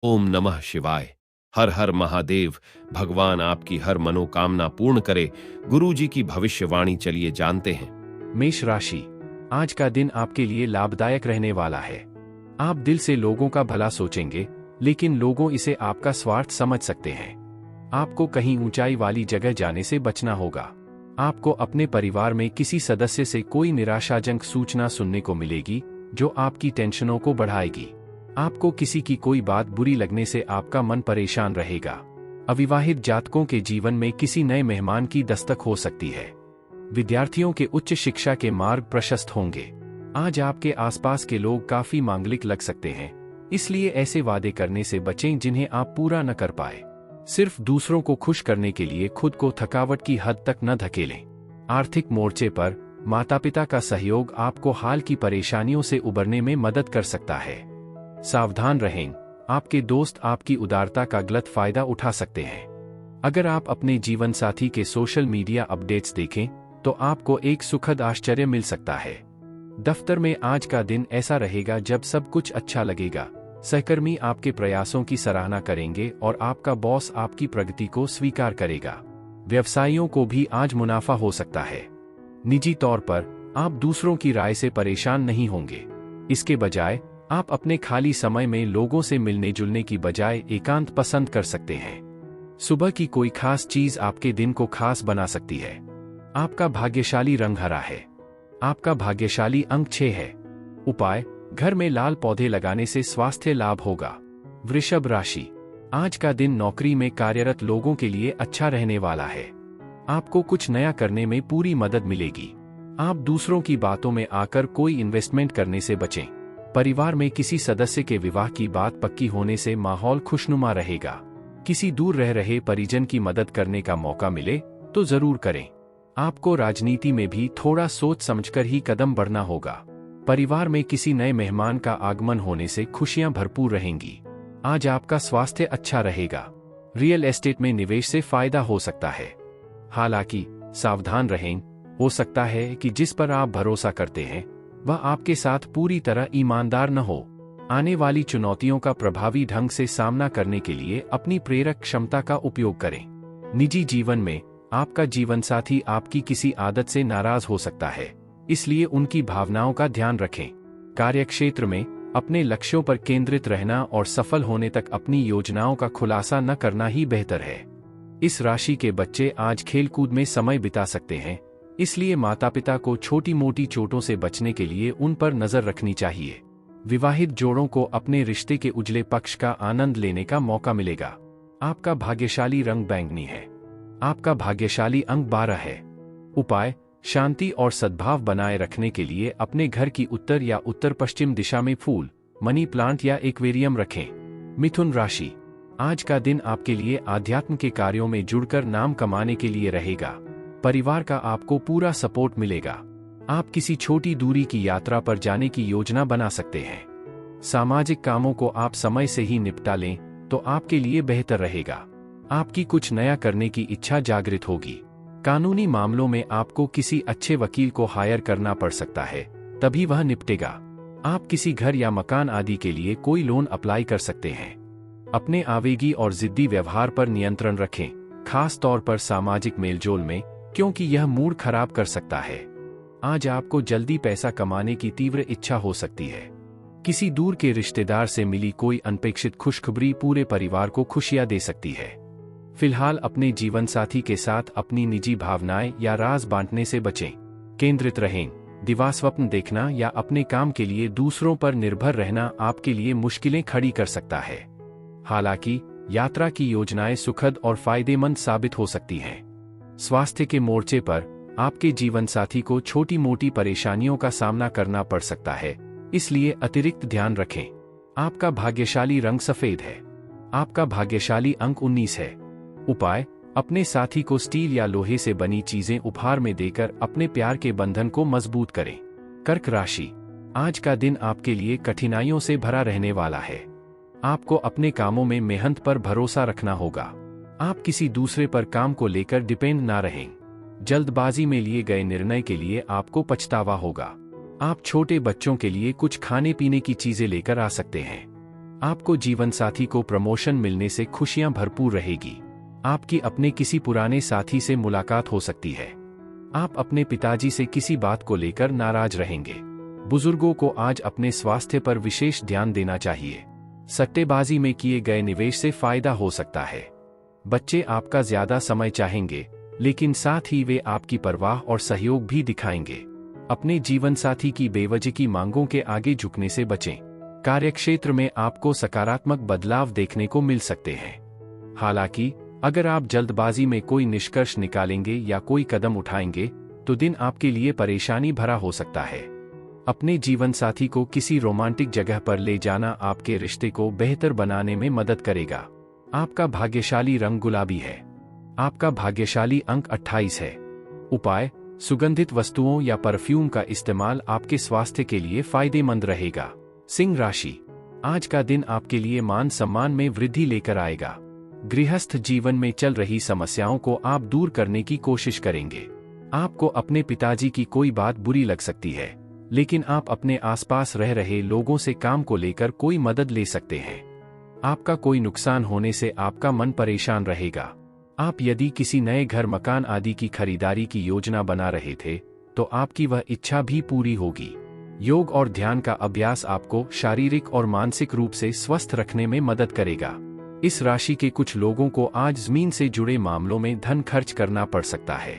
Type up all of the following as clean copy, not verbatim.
ओम नमः शिवाय। हर हर महादेव। भगवान आपकी हर मनोकामना पूर्ण करे। गुरु जी की भविष्यवाणी चलिए जानते हैं। मेष राशि, आज का दिन आपके लिए लाभदायक रहने वाला है। आप दिल से लोगों का भला सोचेंगे, लेकिन लोगों इसे आपका स्वार्थ समझ सकते हैं। आपको कहीं ऊंचाई वाली जगह जाने से बचना होगा। आपको अपने परिवार में किसी सदस्य से कोई निराशाजनक सूचना सुनने को मिलेगी, जो आपकी टेंशनों को बढ़ाएगी। आपको किसी की कोई बात बुरी लगने से आपका मन परेशान रहेगा। अविवाहित जातकों के जीवन में किसी नए मेहमान की दस्तक हो सकती है। विद्यार्थियों के उच्च शिक्षा के मार्ग प्रशस्त होंगे। आज आपके आसपास के लोग काफी मांगलिक लग सकते हैं, इसलिए ऐसे वादे करने से बचें जिन्हें आप पूरा न कर पाए। सिर्फ दूसरों को खुश करने के लिए खुद को थकावट की हद तक न धकेलें। आर्थिक मोर्चे पर माता पिता का सहयोग आपको हाल की परेशानियों से उबरने में मदद कर सकता है। सावधान रहें, आपके दोस्त आपकी उदारता का गलत फायदा उठा सकते हैं। अगर आप अपने जीवन साथी के सोशल मीडिया अपडेट्स देखें, तो आपको एक सुखद आश्चर्य मिल सकता है। दफ्तर में आज का दिन ऐसा रहेगा जब सब कुछ अच्छा लगेगा। सहकर्मी आपके प्रयासों की सराहना करेंगे और आपका बॉस आपकी प्रगति को स्वीकार करेगा। व्यवसायियों को भी आज मुनाफा हो सकता है। निजी तौर पर आप दूसरों की राय से परेशान नहीं होंगे। इसके बजाय आप अपने खाली समय में लोगों से मिलने जुलने की बजाय एकांत पसंद कर सकते हैं। सुबह की कोई खास चीज आपके दिन को खास बना सकती है। आपका भाग्यशाली रंग हरा है। आपका भाग्यशाली अंक 6 है। उपाय, घर में लाल पौधे लगाने से स्वास्थ्य लाभ होगा। वृषभ राशि, आज का दिन नौकरी में कार्यरत लोगों के लिए अच्छा रहने वाला है। आपको कुछ नया करने में पूरी मदद मिलेगी। आप दूसरों की बातों में आकर कोई इन्वेस्टमेंट करने से बचें। परिवार में किसी सदस्य के विवाह की बात पक्की होने से माहौल खुशनुमा रहेगा। किसी दूर रह रहे परिजन की मदद करने का मौका मिले तो जरूर करें। आपको राजनीति में भी थोड़ा सोच समझकर ही कदम बढ़ना होगा। परिवार में किसी नए मेहमान का आगमन होने से खुशियां भरपूर रहेंगी। आज आपका स्वास्थ्य अच्छा रहेगा। रियल एस्टेट में निवेश से फायदा हो सकता है। हालांकि सावधान रहें, हो सकता है कि जिस पर आप भरोसा करते हैं वह आपके साथ पूरी तरह ईमानदार न हो। आने वाली चुनौतियों का प्रभावी ढंग से सामना करने के लिए अपनी प्रेरक क्षमता का उपयोग करें। निजी जीवन में आपका जीवनसाथी आपकी किसी आदत से नाराज हो सकता है, इसलिए उनकी भावनाओं का ध्यान रखें। कार्यक्षेत्र में अपने लक्ष्यों पर केंद्रित रहना और सफल होने तक अपनी योजनाओं का खुलासा न करना ही बेहतर है। इस राशि के बच्चे आज खेलकूद में समय बिता सकते हैं, इसलिए माता पिता को छोटी मोटी चोटों से बचने के लिए उन पर नजर रखनी चाहिए। विवाहित जोड़ों को अपने रिश्ते के उजले पक्ष का आनंद लेने का मौका मिलेगा। आपका भाग्यशाली रंग बैंगनी है। आपका भाग्यशाली अंक 12 है। उपाय, शांति और सद्भाव बनाए रखने के लिए अपने घर की उत्तर या उत्तर पश्चिम दिशा में फूल, मनी प्लांट या एक्वेरियम रखें। मिथुन राशि, आज का दिन आपके लिए आध्यात्म के कार्यों में जुड़कर नाम कमाने के लिए रहेगा। परिवार का आपको पूरा सपोर्ट मिलेगा। आप किसी छोटी दूरी की यात्रा पर जाने की योजना बना सकते हैं। सामाजिक कामों को आप समय से ही निपटा लें तो आपके लिए बेहतर रहेगा। आपकी कुछ नया करने की इच्छा जागृत होगी। कानूनी मामलों में आपको किसी अच्छे वकील को हायर करना पड़ सकता है, तभी वह निपटेगा। आप किसी घर या मकान आदि के लिए कोई लोन अप्लाई कर सकते हैं। अपने आवेगी और जिद्दी व्यवहार पर नियंत्रण रखें, खास तौर पर सामाजिक मेलजोल में, क्योंकि यह मूड खराब कर सकता है। आज आपको जल्दी पैसा कमाने की तीव्र इच्छा हो सकती है। किसी दूर के रिश्तेदार से मिली कोई अनपेक्षित खुशखबरी पूरे परिवार को खुशियां दे सकती है। फिलहाल अपने जीवनसाथी के साथ अपनी निजी भावनाएं या राज बांटने से बचें। केंद्रित रहें। दिवास्वप्न देखना या अपने काम के लिए दूसरों पर निर्भर रहना आपके लिए मुश्किलें खड़ी कर सकता है। हालांकि यात्रा की योजनाएं सुखद और फायदेमंद साबित हो सकती हैं। स्वास्थ्य के मोर्चे पर आपके जीवनसाथी को छोटी मोटी परेशानियों का सामना करना पड़ सकता है, इसलिए अतिरिक्त ध्यान रखें। आपका भाग्यशाली रंग सफेद है। आपका भाग्यशाली अंक 19 है। उपाय, अपने साथी को स्टील या लोहे से बनी चीजें उपहार में देकर अपने प्यार के बंधन को मजबूत करें। कर्क राशि, आज का दिन आपके लिए कठिनाइयों से भरा रहने वाला है। आपको अपने कामों में मेहनत पर भरोसा रखना होगा। आप किसी दूसरे पर काम को लेकर डिपेंड ना रहें। जल्दबाजी में लिए गए निर्णय के लिए आपको पछतावा होगा। आप छोटे बच्चों के लिए कुछ खाने पीने की चीजें लेकर आ सकते हैं। आपको जीवन साथी को प्रमोशन मिलने से खुशियां भरपूर रहेगी। आपकी अपने किसी पुराने साथी से मुलाकात हो सकती है। आप अपने पिताजी से किसी बात को लेकर नाराज रहेंगे। बुजुर्गों को आज अपने स्वास्थ्य पर विशेष ध्यान देना चाहिए। सट्टेबाजी में किए गए निवेश से फायदा हो सकता है। बच्चे आपका ज्यादा समय चाहेंगे, लेकिन साथ ही वे आपकी परवाह और सहयोग भी दिखाएंगे। अपने जीवन साथी की बेवजह की मांगों के आगे झुकने से बचें। कार्यक्षेत्र में आपको सकारात्मक बदलाव देखने को मिल सकते हैं। हालांकि अगर आप जल्दबाजी में कोई निष्कर्ष निकालेंगे या कोई कदम उठाएंगे तो दिन आपके लिए परेशानी भरा हो सकता है। अपने जीवन साथी को किसी रोमांटिक जगह पर ले जाना आपके रिश्ते को बेहतर बनाने में मदद करेगा। आपका भाग्यशाली रंग गुलाबी है। आपका भाग्यशाली अंक 28 है। उपाय: सुगंधित वस्तुओं या परफ्यूम का इस्तेमाल आपके स्वास्थ्य के लिए फायदेमंद रहेगा। सिंह राशि, आज का दिन आपके लिए मान सम्मान में वृद्धि लेकर आएगा। गृहस्थ जीवन में चल रही समस्याओं को आप दूर करने की कोशिश करेंगे। आपको अपने पिताजी की कोई बात बुरी लग सकती है, लेकिन आप अपने आसपास रह रहे लोगों से काम को लेकर कोई मदद ले सकते हैं। आपका कोई नुकसान होने से आपका मन परेशान रहेगा। आप यदि किसी नए घर, मकान आदि की खरीदारी की योजना बना रहे थे तो आपकी वह इच्छा भी पूरी होगी। योग और ध्यान का अभ्यास आपको शारीरिक और मानसिक रूप से स्वस्थ रखने में मदद करेगा। इस राशि के कुछ लोगों को आज जमीन से जुड़े मामलों में धन खर्च करना पड़ सकता है।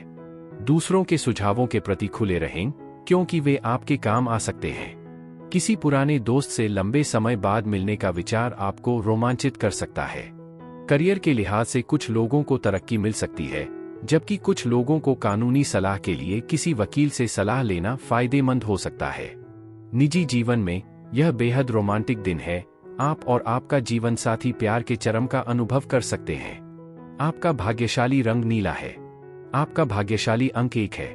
दूसरों के सुझावों के प्रति खुले रहें, क्योंकि वे आपके काम आ सकते हैं। किसी पुराने दोस्त से लंबे समय बाद मिलने का विचार आपको रोमांचित कर सकता है। करियर के लिहाज से कुछ लोगों को तरक्की मिल सकती है, जबकि कुछ लोगों को कानूनी सलाह के लिए किसी वकील से सलाह लेना फायदेमंद हो सकता है। निजी जीवन में यह बेहद रोमांटिक दिन है। आप और आपका जीवन साथी प्यार के चरम का अनुभव कर सकते हैं। आपका भाग्यशाली रंग नीला है। आपका भाग्यशाली अंक 1 है।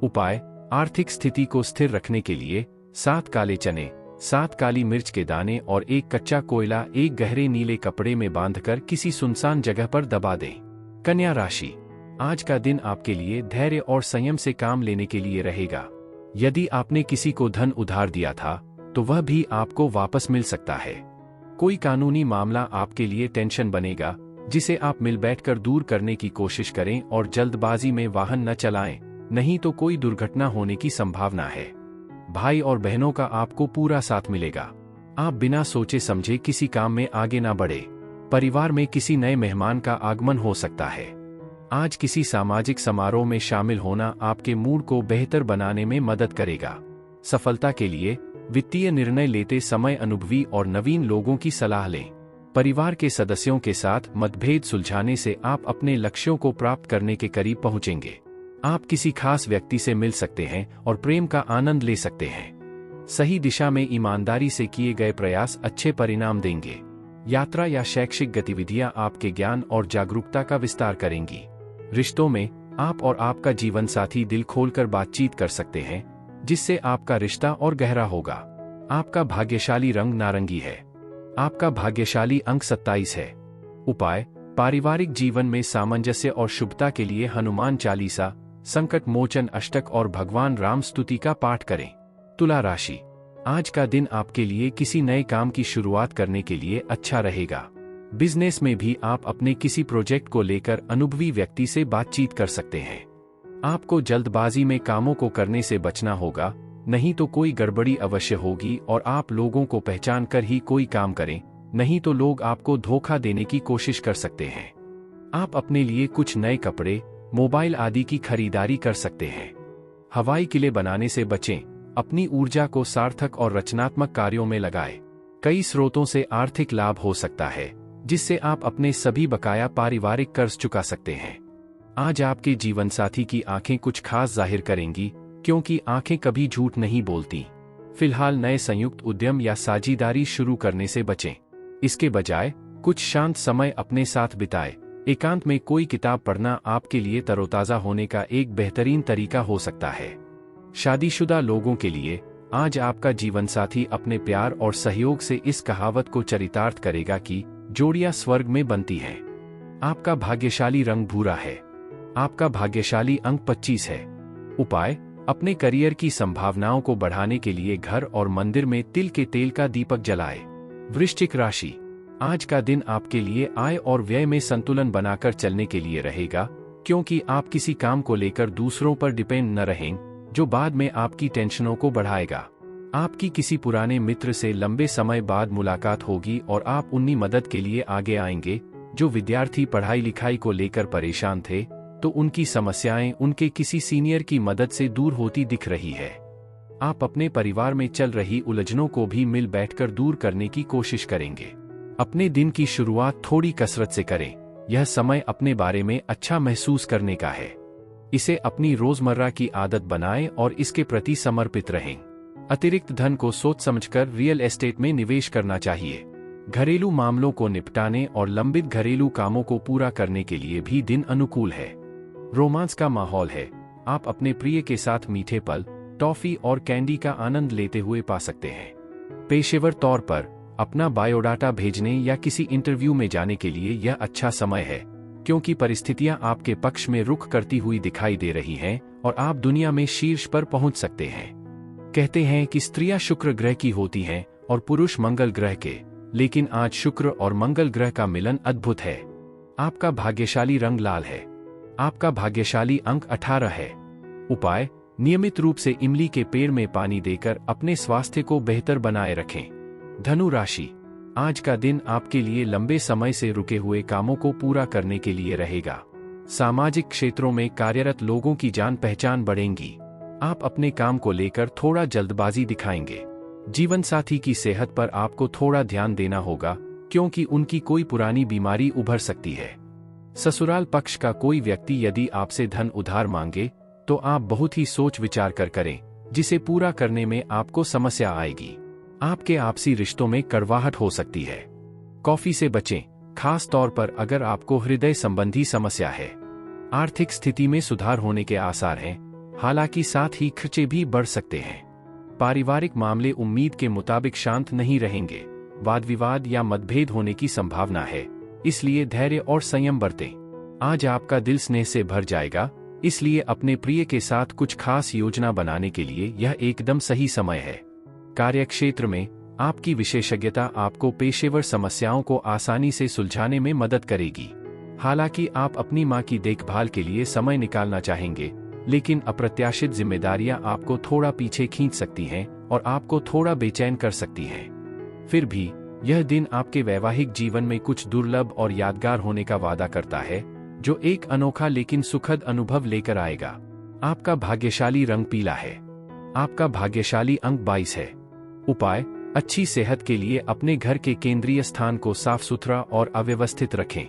उपाय: आर्थिक स्थिति को स्थिर रखने के लिए 7 काले चने, 7 काली मिर्च के दाने और 1 कच्चा कोयला एक गहरे नीले कपड़े में बांधकर किसी सुनसान जगह पर दबा दें। कन्या राशि, आज का दिन आपके लिए धैर्य और संयम से काम लेने के लिए रहेगा। यदि आपने किसी को धन उधार दिया था तो वह भी आपको वापस मिल सकता है। कोई कानूनी मामला आपके लिए टेंशन बनेगा, जिसे आप मिल बैठकर दूर करने की कोशिश करें और जल्दबाजी में वाहन न चलाएं, नहीं तो कोई दुर्घटना होने की संभावना है। भाई और बहनों का आपको पूरा साथ मिलेगा। आप बिना सोचे समझे किसी काम में आगे ना बढ़े। परिवार में किसी नए मेहमान का आगमन हो सकता है। आज किसी सामाजिक समारोह में शामिल होना आपके मूड को बेहतर बनाने में मदद करेगा। सफलता के लिए वित्तीय निर्णय लेते समय अनुभवी और नवीन लोगों की सलाह लें। परिवार के सदस्यों के साथ मतभेद सुलझाने से आप अपने लक्ष्यों को प्राप्त करने के करीब पहुंचेंगे। आप किसी खास व्यक्ति से मिल सकते हैं और प्रेम का आनंद ले सकते हैं। सही दिशा में ईमानदारी से किए गए प्रयास अच्छे परिणाम देंगे। यात्रा या शैक्षिक गतिविधियां आपके ज्ञान और जागरूकता का विस्तार करेंगी। रिश्तों में आप और आपका जीवन साथी दिल खोलकर बातचीत कर सकते हैं, जिससे आपका रिश्ता और गहरा होगा। आपका भाग्यशाली रंग नारंगी है। आपका भाग्यशाली अंक 27 है। उपाय: पारिवारिक जीवन में सामंजस्य और शुभता के लिए हनुमान चालीसा, संकट मोचन अष्टक और भगवान राम स्तुति का पाठ करें। तुला राशि, आज का दिन आपके लिए किसी नए काम की शुरुआत करने के लिए अच्छा रहेगा। बिजनेस में भी आप अपने किसी प्रोजेक्ट को लेकर अनुभवी व्यक्ति से बातचीत कर सकते हैं। आपको जल्दबाजी में कामों को करने से बचना होगा, नहीं तो कोई गड़बड़ी अवश्य होगी और आप लोगों को पहचान कर ही कोई काम करें, नहीं तो लोग आपको धोखा देने की कोशिश कर सकते हैं। आप अपने लिए कुछ नए कपड़े, मोबाइल आदि की खरीदारी कर सकते हैं। हवाई किले बनाने से बचें। अपनी ऊर्जा को सार्थक और रचनात्मक कार्यों में लगाएं। कई स्रोतों से आर्थिक लाभ हो सकता है, जिससे आप अपने सभी बकाया पारिवारिक कर्ज चुका सकते हैं। आज आपके जीवन साथी की आंखें कुछ खास जाहिर करेंगी, क्योंकि आंखें कभी झूठ नहीं बोलती। फिलहाल नए संयुक्त उद्यम या साझेदारी शुरू करने से बचें। इसके बजाय कुछ शांत समय अपने साथ बिताएं। एकांत में कोई किताब पढ़ना आपके लिए तरोताजा होने का एक बेहतरीन तरीका हो सकता है। शादीशुदा लोगों के लिए आज आपका जीवन साथी अपने प्यार और सहयोग से इस कहावत को चरितार्थ करेगा कि जोड़ियां स्वर्ग में बनती हैं। आपका भाग्यशाली रंग भूरा है। आपका भाग्यशाली अंक 25 है। उपाय: अपने करियर की संभावनाओं को बढ़ाने के लिए घर और मंदिर में तिल के तेल का दीपक जलाएं। वृश्चिक राशि, आज का दिन आपके लिए आय और व्यय में संतुलन बनाकर चलने के लिए रहेगा, क्योंकि आप किसी काम को लेकर दूसरों पर डिपेंड न रहें, जो बाद में आपकी टेंशनों को बढ़ाएगा। आपकी किसी पुराने मित्र से लंबे समय बाद मुलाकात होगी और आप उन्हीं मदद के लिए आगे आएंगे। जो विद्यार्थी पढ़ाई लिखाई को लेकर परेशान थे, तो उनकी समस्याएं उनके किसी सीनियर की मदद से दूर होती दिख रही है। आप अपने परिवार में चल रही उलझनों को भी मिल बैठकर दूर करने की कोशिश करेंगे। अपने दिन की शुरुआत थोड़ी कसरत से करें। यह समय अपने बारे में अच्छा महसूस करने का है। इसे अपनी रोजमर्रा की आदत बनाएं और इसके प्रति समर्पित रहें। अतिरिक्त धन को सोच समझकर रियल एस्टेट में निवेश करना चाहिए। घरेलू मामलों को निपटाने और लंबित घरेलू कामों को पूरा करने के लिए भी दिन अनुकूल है। रोमांस का माहौल है। आप अपने प्रिय के साथ मीठे पल, टॉफी और कैंडी का आनंद लेते हुए पा सकते हैं। पेशेवर तौर पर अपना बायोडाटा भेजने या किसी इंटरव्यू में जाने के लिए यह अच्छा समय है, क्योंकि परिस्थितियां आपके पक्ष में रुख करती हुई दिखाई दे रही हैं और आप दुनिया में शीर्ष पर पहुंच सकते हैं। कहते हैं कि स्त्रियां शुक्र ग्रह की होती हैं और पुरुष मंगल ग्रह के, लेकिन आज शुक्र और मंगल ग्रह का मिलन अद्भुत है। आपका भाग्यशाली रंग लाल है। आपका भाग्यशाली अंक 18 है। उपाय, नियमित रूप से इमली के पेड़ में पानी देकर अपने स्वास्थ्य को बेहतर बनाए रखें। धनु राशि, आज का दिन आपके लिए लंबे समय से रुके हुए कामों को पूरा करने के लिए रहेगा। सामाजिक क्षेत्रों में कार्यरत लोगों की जान पहचान बढ़ेंगी। आप अपने काम को लेकर थोड़ा जल्दबाजी दिखाएंगे। जीवन साथी की सेहत पर आपको थोड़ा ध्यान देना होगा, क्योंकि उनकी कोई पुरानी बीमारी उभर सकती है। ससुराल पक्ष का कोई व्यक्ति यदि आपसे धन उधार मांगे, तो आप बहुत ही सोच विचार कर करें, जिसे पूरा करने में आपको समस्या आएगी। आपके आपसी रिश्तों में कड़वाहट हो सकती है। कॉफी से बचें, खास तौर पर अगर आपको हृदय संबंधी समस्या है। आर्थिक स्थिति में सुधार होने के आसार हैं, हालांकि साथ ही खर्चे भी बढ़ सकते हैं। पारिवारिक मामले उम्मीद के मुताबिक शांत नहीं रहेंगे। वाद विवाद या मतभेद होने की संभावना है, इसलिए धैर्य और संयम बरतें। आज आपका दिल स्नेह से भर जाएगा, इसलिए अपने प्रिय के साथ कुछ खास योजना बनाने के लिए यह एकदम सही समय है। कार्यक्षेत्र में आपकी विशेषज्ञता आपको पेशेवर समस्याओं को आसानी से सुलझाने में मदद करेगी। हालांकि आप अपनी मां की देखभाल के लिए समय निकालना चाहेंगे, लेकिन अप्रत्याशित जिम्मेदारियां आपको थोड़ा पीछे खींच सकती हैं और आपको थोड़ा बेचैन कर सकती हैं। फिर भी यह दिन आपके वैवाहिक जीवन में कुछ दुर्लभ और यादगार होने का वादा करता है, जो एक अनोखा लेकिन सुखद अनुभव लेकर आएगा। आपका भाग्यशाली रंग पीला है। आपका भाग्यशाली अंक 22 है। उपाय, अच्छी सेहत के लिए अपने घर के केंद्रीय स्थान को साफ सुथरा और अव्यवस्थित रखें।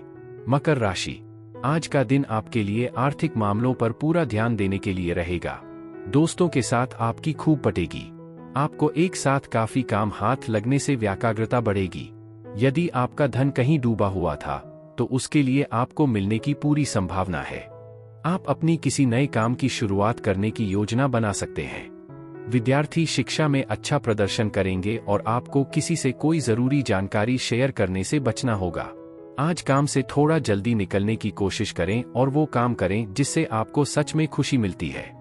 मकर राशि, आज का दिन आपके लिए आर्थिक मामलों पर पूरा ध्यान देने के लिए रहेगा। दोस्तों के साथ आपकी खूब पटेगी। आपको एक साथ काफी काम हाथ लगने से व्याकाग्रता बढ़ेगी। यदि आपका धन कहीं डूबा हुआ था, तो उसके लिए आपको मिलने की पूरी संभावना है। आप अपनी किसी नए काम की शुरुआत करने की योजना बना सकते हैं। विद्यार्थी शिक्षा में अच्छा प्रदर्शन करेंगे और आपको किसी से कोई जरूरी जानकारी शेयर करने से बचना होगा। आज काम से थोड़ा जल्दी निकलने की कोशिश करें और वो काम करें जिससे आपको सच में खुशी मिलती है।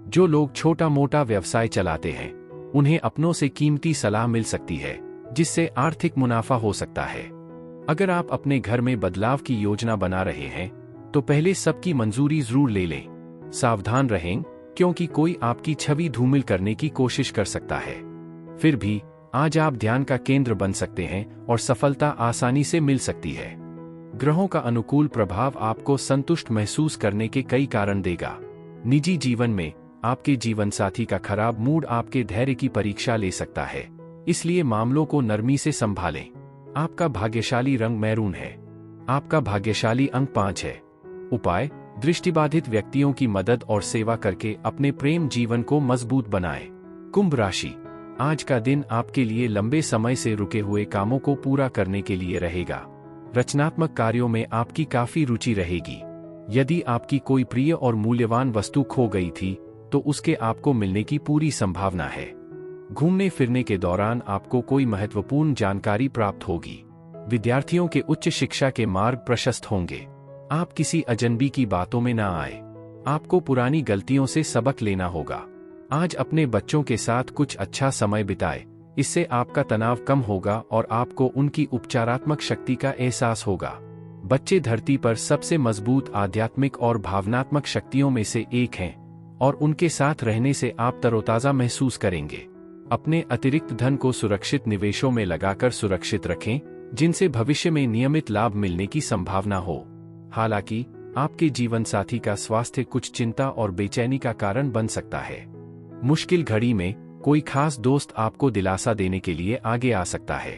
जो लोग छोटा मोटा व्यवसाय चलाते हैं, उन्हें अपनों से कीमती सलाह मिल सकती है, जिससे आर्थिक मुनाफा हो सकता है। अगर आप अपने घर में बदलाव की योजना बना रहे हैं, तो पहले सबकी मंजूरी जरूर ले लें। सावधान रहें, क्योंकि कोई आपकी छवि धूमिल करने की कोशिश कर सकता है। फिर भी आज आप ध्यान का केंद्र बन सकते हैं और सफलता आसानी से मिल सकती है। ग्रहों का अनुकूल प्रभाव आपको संतुष्ट महसूस करने के कई कारण देगा। निजी जीवन में आपके जीवन साथी का खराब मूड आपके धैर्य की परीक्षा ले सकता है, इसलिए मामलों को नरमी से संभालें। आपका भाग्यशाली रंग मैरून है। आपका भाग्यशाली अंक 5 है। उपाय, दृष्टिबाधित व्यक्तियों की मदद और सेवा करके अपने प्रेम जीवन को मजबूत बनाएं। कुंभ राशि, आज का दिन आपके लिए लंबे समय से रुके हुए कामों को पूरा करने के लिए रहेगा। रचनात्मक कार्यों में आपकी काफी रुचि रहेगी। यदि आपकी कोई प्रिय और मूल्यवान वस्तु खो गई थी, तो उसके आपको मिलने की पूरी संभावना है। घूमने फिरने के दौरान आपको कोई महत्वपूर्ण जानकारी प्राप्त होगी। विद्यार्थियों के उच्च शिक्षा के मार्ग प्रशस्त होंगे। आप किसी अजनबी की बातों में ना आए। आपको पुरानी गलतियों से सबक लेना होगा। आज अपने बच्चों के साथ कुछ अच्छा समय बिताएं, इससे आपका तनाव कम होगा और आपको उनकी उपचारात्मक शक्ति का एहसास होगा। बच्चे धरती पर सबसे मजबूत आध्यात्मिक और भावनात्मक शक्तियों में से एक हैं और उनके साथ रहने से आप तरोताजा महसूस करेंगे। अपने अतिरिक्त धन को सुरक्षित निवेशों में लगाकर सुरक्षित रखें, जिनसे भविष्य में नियमित लाभ मिलने की संभावना हो। हालांकि आपके जीवन साथी का स्वास्थ्य कुछ चिंता और बेचैनी का कारण बन सकता है। मुश्किल घड़ी में कोई खास दोस्त आपको दिलासा देने के लिए आगे आ सकता है।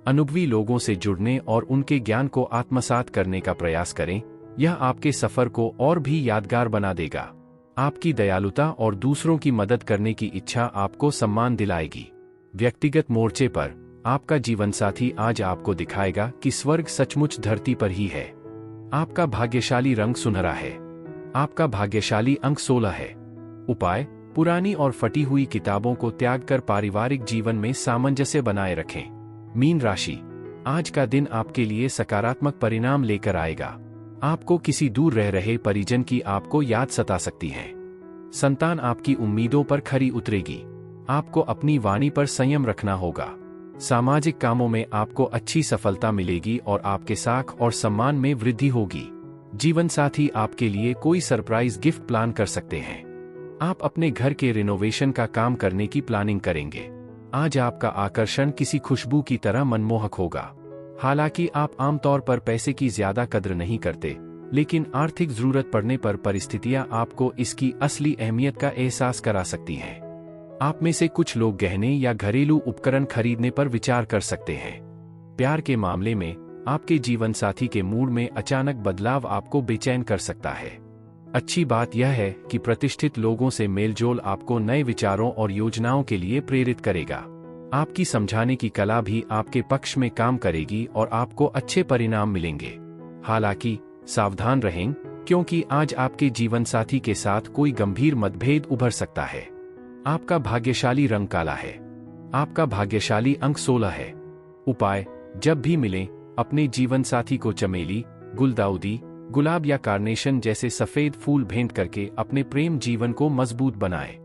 अनुभवी लोगों से जुड़ने और उनके ज्ञान को आत्मसात करने का प्रयास करें, यह आपके सफर को और भी यादगार बना देगा। आपकी दयालुता और दूसरों की मदद करने की इच्छा आपको सम्मान दिलाएगी। व्यक्तिगत मोर्चे पर आपका जीवनसाथी आज आपको दिखाएगा कि स्वर्ग सचमुच धरती पर ही है। आपका भाग्यशाली रंग सुनहरा है। आपका भाग्यशाली अंक 16 है। उपाय: पुरानी और फटी हुई किताबों को त्याग कर पारिवारिक जीवन में सामंजस्य बनाए रखें। मीन राशि, आज का दिन आपके लिए सकारात्मक परिणाम लेकर आएगा। आपको किसी दूर रह रहे परिजन की आपको याद सता सकती है। संतान आपकी उम्मीदों पर खरी उतरेगी। आपको अपनी वाणी पर संयम रखना होगा। सामाजिक कामों में आपको अच्छी सफलता मिलेगी और आपके साख और सम्मान में वृद्धि होगी। जीवन साथी आपके लिए कोई सरप्राइज गिफ्ट प्लान कर सकते हैं। आप अपने घर के रिनोवेशन का काम करने की प्लानिंग करेंगे। आज आपका आकर्षण किसी खुशबू की तरह मनमोहक होगा। हालांकि आप आमतौर पर पैसे की ज्यादा कद्र नहीं करते, लेकिन आर्थिक जरूरत पड़ने पर परिस्थितियां आपको इसकी असली अहमियत का एहसास करा सकती हैं। आप में से कुछ लोग गहने या घरेलू उपकरण खरीदने पर विचार कर सकते हैं। प्यार के मामले में आपके जीवन साथी के मूड में अचानक बदलाव आपको बेचैन कर सकता है। अच्छी बात यह है कि प्रतिष्ठित लोगों से मेलजोल आपको नए विचारों और योजनाओं के लिए प्रेरित करेगा। आपकी समझाने की कला भी आपके पक्ष में काम करेगी और आपको अच्छे परिणाम मिलेंगे। हालांकि सावधान रहें, क्योंकि आज आपके जीवन साथी के साथ कोई गंभीर मतभेद उभर सकता है। आपका भाग्यशाली रंग काला है। आपका भाग्यशाली अंक 16 है। उपाय: जब भी मिलें, अपने जीवन साथी को चमेली, गुलदाउदी, गुलाब या कार्नेशन जैसे सफेद फूल भेंट करके अपने प्रेम जीवन को मजबूत बनाएं।